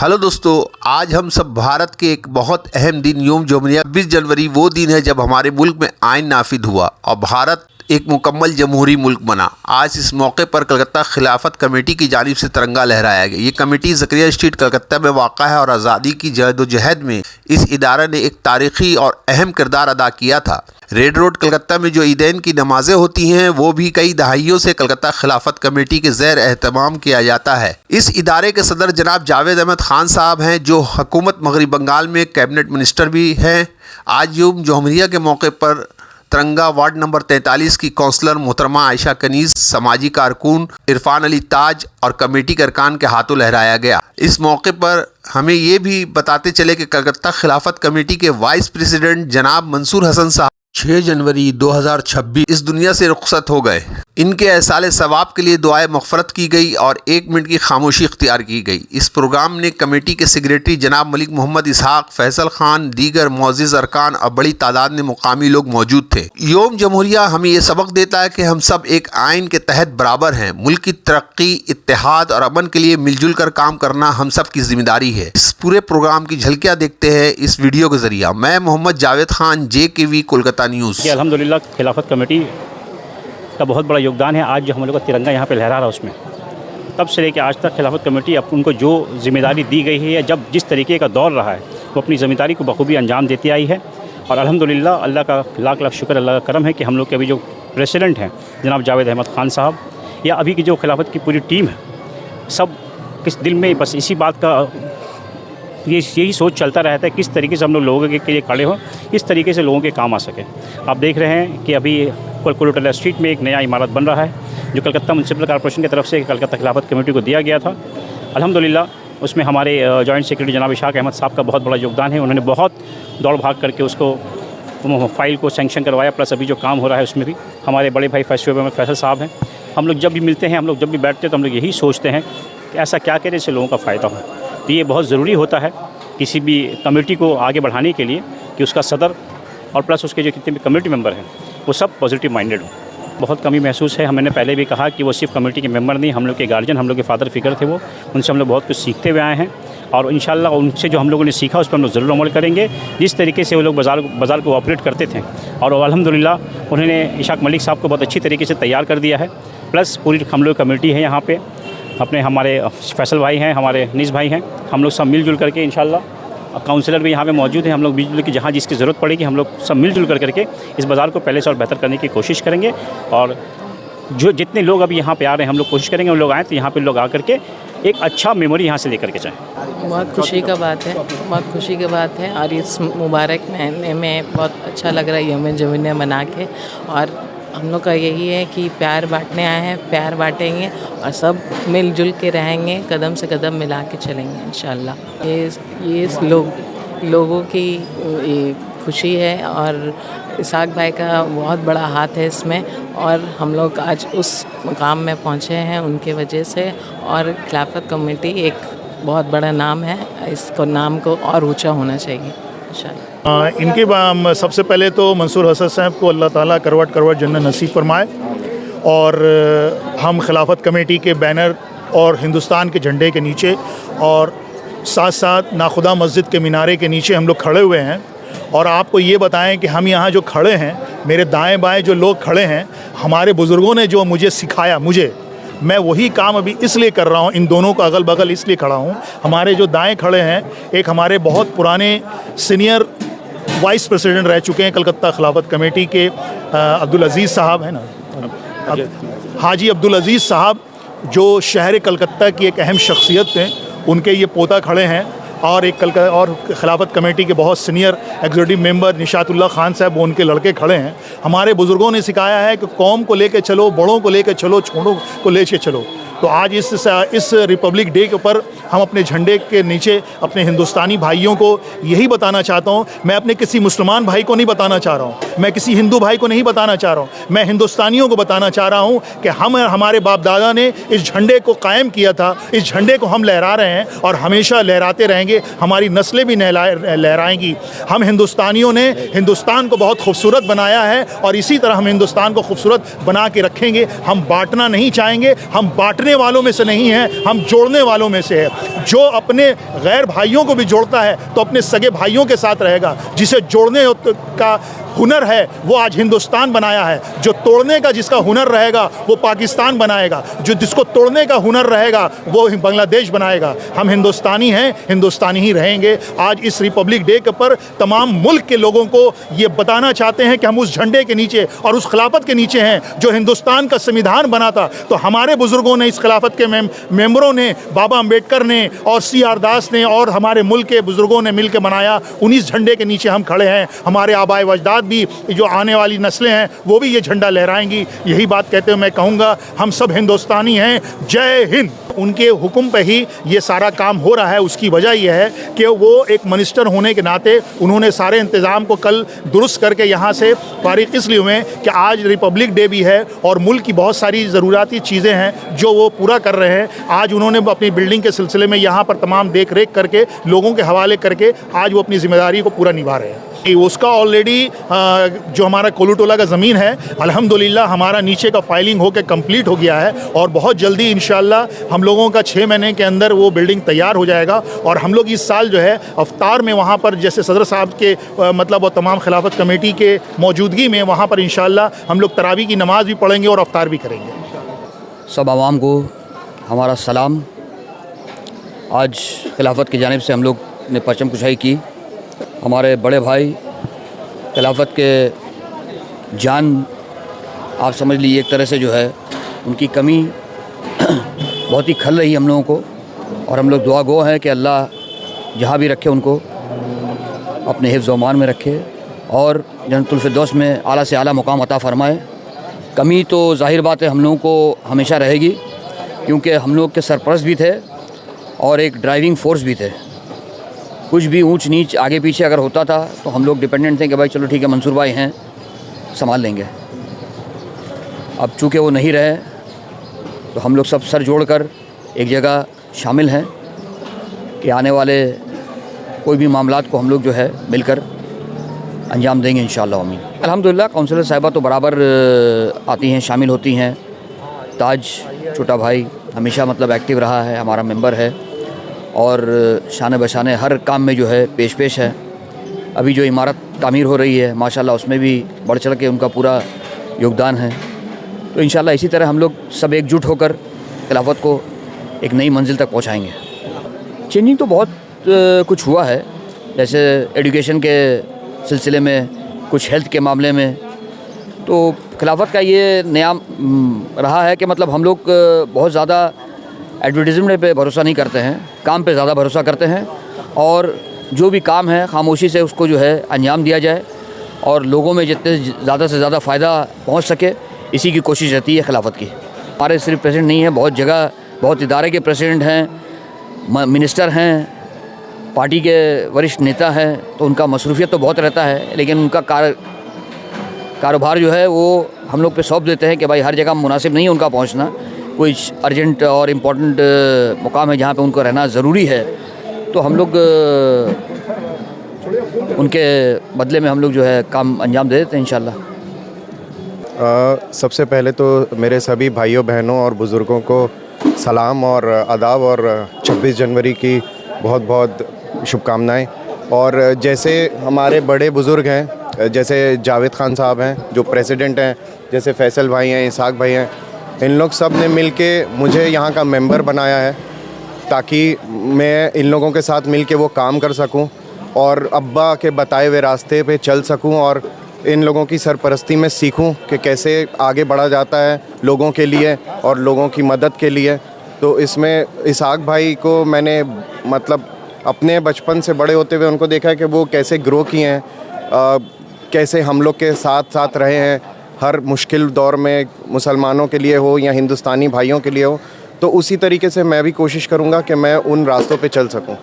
Hello दोस्तों, आज हम सब भारत के एक बहुत अहम दिन यौम जोमरिया 20 जनवरी वो दिन है जब हमारे मुल्क में आइन नाफिद हुआ और भारत एक मुकम्मल जमहूरी मुल्क बना। आज इस मौके पर कलकत्ता खिलाफत कमेटी की जानिब से तिरंगा लहराया गया। ये कमेटी ज़करिया स्ट्रीट कलकत्ता में वाक़ा है और आज़ादी की जदोजहद में इस इदारे ने एक तारीख़ी और अहम किरदार अदा किया था। रेड रोड कलकत्ता में जो ईदैन की नमाज़ें होती हैं वो भी कई दहाइयों से कलकत्ता खिलाफत कमेटी के ज़ेर एहतमाम किया जाता है। इस इदारे के सदर जनाब जावेद अहमद खान साहब हैं जो हुकूमत मगरबी बंगाल में कैबिनेट मिनिस्टर भी हैं। आज यौम जोमरिया के मौके पर तिरंगा वार्ड नंबर 43 की कौंसलर मोहतरमा आयशा कनीज़, समाजी कारकुन इरफान अली ताज और कमेटी के अरकान के हाथों लहराया गया। इस मौके पर हमें ये भी बताते चले कि कलकत्ता खिलाफत कमेटी के वाइस प्रेसिडेंट जनाब मंसूर हसन साहब 6 जनवरी 2026 इस दुनिया से रुखसत हो गए। इनके एहसाले सवाब के लिए दुआए मग़फ़रत की गई और 1 मिनट की खामोशी इख्तियार की गई। इस प्रोग्राम में कमेटी के सेक्रेटरी जनाब मलिक मोहम्मद इसहाक, फैसल खान, दीगर मुअज़्ज़िज़ अरकान और बड़ी तादाद में मुकामी लोग मौजूद थे। यौम जमहूरिया हमें ये सबक देता है कि हम सब एक आइन के तहत बराबर हैं। मुल्क की तरक्की, इत्तेहाद और अमन के लिए मिलजुल कर काम करना हम सब की जिम्मेदारी है। इस पूरे प्रोग्राम की झलकियाँ देखते हैं इस वीडियो के जरिए। मैं मोहम्मद जावेद खान, JKV कोलकाता न्यूज़। अल्हम्दुलिल्लाह खिलाफत कमेटी का बहुत बड़ा योगदान है। आज जो हम लोग का तिरंगा यहाँ पे लहरा रहा है उसमें तब से लेकर आज तक खिलाफत कमेटी अब उनको जो जिम्मेदारी दी गई है, जब जिस तरीके का दौर रहा है वो अपनी जिम्मेदारी को बखूबी अंजाम देती आई है। और अल्हम्दुलिल्लाह अल्लाह का लाख लाख शुक्र, अल्लाह का करम है कि हम लोग के अभी जो प्रेसिडेंट हैं जनाब जावेद अहमद खान साहब या अभी की जो खिलाफत की पूरी टीम है, सब किस दिल में बस इसी बात का यही सोच चलता रहता है किस तरीके से हम लोग लोगों के लिए खड़े हों, इस तरीके से लोगों के काम आ सके। आप देख रहे हैं कि अभी कोलकाता स्ट्रीट में एक नया इमारत बन रहा है जो कलकत्ता म्यूनसिपल कॉर्पोरेशन की तरफ से कलकत्ता खिलाफत कमेटी को दिया गया था। अल्हम्दुलिल्लाह उसमें हमारे जॉइंट सेक्रेटरी जनाब इशाक अहमद साहब का बहुत बड़ा योगदान है। उन्होंने बहुत दौड़ भाग करके उसको फाइल को सेंक्शन करवाया, प्लस अभी जो काम हो रहा है उसमें भी हमारे बड़े भाई फैसल साहब हैं। हम लोग जब भी मिलते हैं, हम लोग जब भी बैठते हैं तो हम लोग यही सोचते हैं कि ऐसा क्या करें जिससे लोगों का फ़ायदा हो। तो ये बहुत ज़रूरी होता है किसी भी कमेटी को आगे बढ़ाने के लिए कि उसका सदर और प्लस उसके जो कितने भी कमेटी मेंबर हैं वो सब पॉजिटिव माइंडेड हो। बहुत कमी महसूस है। मैंने पहले भी कहा कि वो सिर्फ कमेटी के मेंबर नहीं, हम लोग के गार्जियन, हम लोग के फादर फिगर थे वो, उनसे हम लोग बहुत कुछ सीखते हुए आए हैं और इंशाल्लाह उनसे जो हम लोगों ने सीखा उस पर हम लोग ज़रूर अमल करेंगे। जिस तरीके से वो लोग बाज़ार को ऑपरेट करते थे और अल्हम्दुलिल्लाह उन्होंने इशाक मलिक साहब को बहुत अच्छी तरीके से तैयार कर दिया है। प्लस पूरी हम लोग कमेटी है यहाँ पे, अपने हमारे फैसल भाई हैं, हमारे नीस भाई हैं, हम लोग सब मिलजुल करके इंशाल्लाह काउंसलर भी यहाँ पे मौजूद हैं। हम लोग मिलजुल के जहाँ जिसकी ज़रूरत पड़ेगी हम लोग सब मिलजुल करके इस बाज़ार को पहले से और बेहतर करने की कोशिश करेंगे। और जो जितने लोग अभी यहाँ पे आ रहे हैं हम लोग कोशिश करेंगे उन लोग आएँ तो यहाँ पे लोग आकर के एक अच्छा मेमोरी यहाँ से लेकर के जाएँ। बहुत खुशी का बात है, बहुत खुशी की बात है और इस मुबारक महीने में बहुत अच्छा लग रहा है यौम जोमरिया मना के। और हम लोग का यही है कि प्यार बांटने आए हैं, प्यार बांटेंगे और सब मिलजुल के रहेंगे, कदम से कदम मिला के चलेंगे इंशाल्लाह। ये लोगों की खुशी है और इसाक भाई का बहुत बड़ा हाथ है इसमें और हम लोग आज उस मुकाम में पहुँचे हैं उनके वजह से। और खिलाफत कमेटी एक बहुत बड़ा नाम है, इसको नाम को और ऊँचा होना चाहिए इंशाल्लाह। इनके सबसे पहले तो मंसूर हसन साहब को अल्लाह ताला करवट करवट जन्नत नसीब फरमाए। और हम खिलाफत कमेटी के बैनर और हिंदुस्तान के झंडे के नीचे और साथ साथ नाखुदा मस्जिद के मीनारे के नीचे हम लोग खड़े हुए हैं। और आपको ये बताएं कि हम यहाँ जो खड़े हैं, मेरे दाएं बाएं जो लोग खड़े हैं, हमारे बुज़ुर्गों ने जो मुझे सिखाया, मैं वही काम अभी इसलिए कर रहा हूँ, इन दोनों का अगल बगल इसलिए खड़ा हूँ। हमारे जो दाएं खड़े हैं एक हमारे बहुत पुराने सीनियर वाइस प्रेसिडेंट रह चुके हैं कलकत्ता खिलाफत कमेटी के अब्दुल अज़ीज़ साहब हैं ना, हाजी अब्दुल अज़ीज़ साहब जो शहर कलकत्ता की एक अहम शख्सियत थे, उनके ये पोता खड़े हैं। और और खिलाफत कमेटी के बहुत सीनियर एग्जीक्यूटिव मेंबर निशातुल्लाह खान साहब, वो उनके लड़के खड़े हैं। हमारे बुज़ुर्गों ने सिखाया है कि कौम को लेके चलो, बड़ों को लेके चलो, छोटों को लेके चलो। तो आज इस रिपब्लिक डे के ऊपर हम अपने झंडे के नीचे अपने हिंदुस्तानी भाइयों को यही बताना चाहता हूँ। मैं अपने किसी मुसलमान भाई को नहीं बताना चाह रहा हूँ, मैं किसी हिंदू भाई को नहीं बताना चाह रहा हूँ, मैं हिंदुस्तानियों को बताना चाह रहा हूँ कि हमारे बाप दादा ने इस झंडे को कायम किया था, इस झंडे को हम लहरा रहे हैं और हमेशा लहराते रहेंगे। लहराएंगे, हमारी नस्लें भी लहराएंगी। हम हिंदुस्तानियों ने हिंदुस्तान को बहुत खूबसूरत बनाया है और इसी तरह हम हिंदुस्तान को खूबसूरत बना के रखेंगे। हम बांटना नहीं चाहेंगे, हम बांटने वालों में से नहीं हैं, हम जोड़ने वालों में से है। जो अपने गैर भाइयों को भी जोड़ता है तो अपने सगे भाइयों के साथ रहेगा। जिसे जोड़ने का हुनर है वो आज हिंदुस्तान बनाया है, जो तोड़ने का जिसका हुनर रहेगा वो पाकिस्तान बनाएगा, जो जिसको तोड़ने का हुनर रहेगा वो बांग्लादेश बनाएगा। हम हिंदुस्तानी हैं, हिंदुस्तानी ही रहेंगे। आज इस रिपब्लिक डे के पर तमाम मुल्क के लोगों को ये बताना चाहते हैं कि हम उस झंडे के नीचे और उस खिलाफत के नीचे हैं जो हिंदुस्तान का संविधान बना था। तो हमारे बुजुर्गों ने, इस खिलाफत के मेंबरों ने, बाबा अम्बेडकर ने और CR दास ने और हमारे मुल्क के बुजुर्गों ने मिलकर बनाया। उन्हीं झंडे के नीचे हम खड़े हैं। हमारे आबाए वजदाद भी, जो आने वाली नस्लें हैं वो भी ये झंडा लहराएंगी। यही बात कहते हुए मैं कहूँगा हम सब हिंदुस्तानी हैं। जय हिंद। उनके हुक्म पे ही ये सारा काम हो रहा है। उसकी वजह यह है कि वो एक मिनिस्टर होने के नाते उन्होंने सारे इंतज़ाम को कल दुरुस्त करके यहाँ से फारिग इसलिए हुए कि आज रिपब्लिक डे भी है और मुल्क की बहुत सारी ज़रूराती चीज़ें हैं जो वो पूरा कर रहे हैं। आज उन्होंने अपनी बिल्डिंग के सिलसिले में यहाँ पर तमाम देख रेख करके लोगों के हवाले करके आज वो अपनी ज़िम्मेदारी को पूरा निभा रहे हैं। उसका ऑलरेडी जो हमारा कोलूटोला का ज़मीन है अल्हम्दुलिल्लाह हमारा नीचे का फाइलिंग होकर कंप्लीट हो गया है और बहुत जल्दी इंशाल्लाह हम लोगों का 6 महीने के अंदर वो बिल्डिंग तैयार हो जाएगा। और हम लोग इस साल जो है अफ्तार में वहाँ पर जैसे सदर साहब के मतलब और तमाम खिलाफत कमेटी के मौजूदगी में वहाँ पर इंशाल्लाह हम लोग तरावी की नमाज़ भी पढ़ेंगे और अफ्तार भी करेंगे। सब आवाम को हमारा सलाम। आज खिलाफत की जानिब से हम लोग ने परचम कुशाई की। हमारे बड़े भाई खिलाफत के जान आप समझ लीजिए एक तरह से जो है उनकी कमी बहुत ही खल रही हम लोगों को और हम लोग दुआ गो हैं कि अल्लाह जहाँ भी रखे उनको अपने हिफ्ज़ व अमान में रखे और जन्नतुल फिरदौस में आला से आला मुकाम अता फ़रमाए। कमी तो ज़ाहिर बात है हम लोगों को हमेशा रहेगी क्योंकि हम लोग के सरपरस्त भी थे और एक ड्राइविंग फोर्स भी थे। कुछ भी ऊंच नीच आगे पीछे अगर होता था तो हम लोग डिपेंडेंट थे कि भाई चलो ठीक है मंसूर भाई हैं संभाल लेंगे। अब चूँकि वो नहीं रहे तो हम लोग सब सर जोड़कर एक जगह शामिल हैं कि आने वाले कोई भी मामलात को हम लोग जो है मिलकर अंजाम देंगे इंशाअल्लाह आमीन। अल्हम्दुलिल्लाह काउंसिलर साहिबा तो बराबर आती हैं, शामिल होती हैं। ताज छोटा भाई हमेशा मतलब एक्टिव रहा है, हमारा मेंबर है और शान बशाने हर काम में जो है पेश है। अभी जो इमारत तामीर हो रही है माशाल्लाह उसमें भी बढ़ चढ़ के उनका पूरा योगदान है। तो इंशाल्लाह इसी तरह हम लोग सब एकजुट होकर खिलाफत को एक नई मंजिल तक पहुंचाएंगे। चेंजिंग तो बहुत कुछ हुआ है, जैसे एजुकेशन के सिलसिले में, कुछ हेल्थ के मामले में। तो खिलाफत का ये नया रहा है कि मतलब हम लोग बहुत ज़्यादा एडवर्टीज़मेंट पे भरोसा नहीं करते हैं, काम पे ज़्यादा भरोसा करते हैं और जो भी काम है खामोशी से उसको जो है अंजाम दिया जाए और लोगों में जितने ज़्यादा से ज़्यादा फ़ायदा पहुंच सके इसी की कोशिश रहती है खिलाफत की। हमारे सिर्फ प्रेसिडेंट नहीं है, बहुत जगह बहुत इदारे के प्रेसिडेंट हैं, मिनिस्टर हैं, पार्टी के वरिष्ठ नेता हैं, तो उनका मसरूफियत तो बहुत रहता है लेकिन उनका कारोबार जो है वो हम लोग पे सौंप देते हैं कि भाई हर जगह मुनासिब नहीं है उनका पहुंचना। कोई अर्जेंट और इम्पोर्टेंट मुकाम है जहाँ पे उनको रहना ज़रूरी है तो हम लोग उनके बदले में हम लोग जो है काम अंजाम दे देते हैं इंशाल्लाह। सबसे पहले तो मेरे सभी भाइयों बहनों और बुज़ुर्गों को सलाम और आदाब और 26 जनवरी की बहुत बहुत शुभकामनाएं। और जैसे हमारे बड़े बुज़ुर्ग हैं, जैसे जावेद ख़ान साहब हैं जो प्रेसिडेंट हैं, जैसे फैसल भाई हैं, इसाक भाई हैं, इन लोग सब ने मिलके मुझे यहाँ का मेंबर बनाया है ताकि मैं इन लोगों के साथ मिलके वो काम कर सकूं और अब्बा के बताए हुए रास्ते पे चल सकूं और इन लोगों की सरपरस्ती में सीखूं कि कैसे आगे बढ़ा जाता है लोगों के लिए और लोगों की मदद के लिए। तो इसमें इसाक भाई को मैंने मतलब अपने बचपन से बड़े होते हुए उनको देखा है कि वो कैसे ग्रो किए हैं, कैसे हम लोग के साथ साथ रहे हैं हर मुश्किल दौर में, मुसलमानों के लिए हो या हिंदुस्तानी भाइयों के लिए हो। तो उसी तरीके से मैं भी कोशिश करूँगा कि मैं उन रास्तों पे चल सकूँ।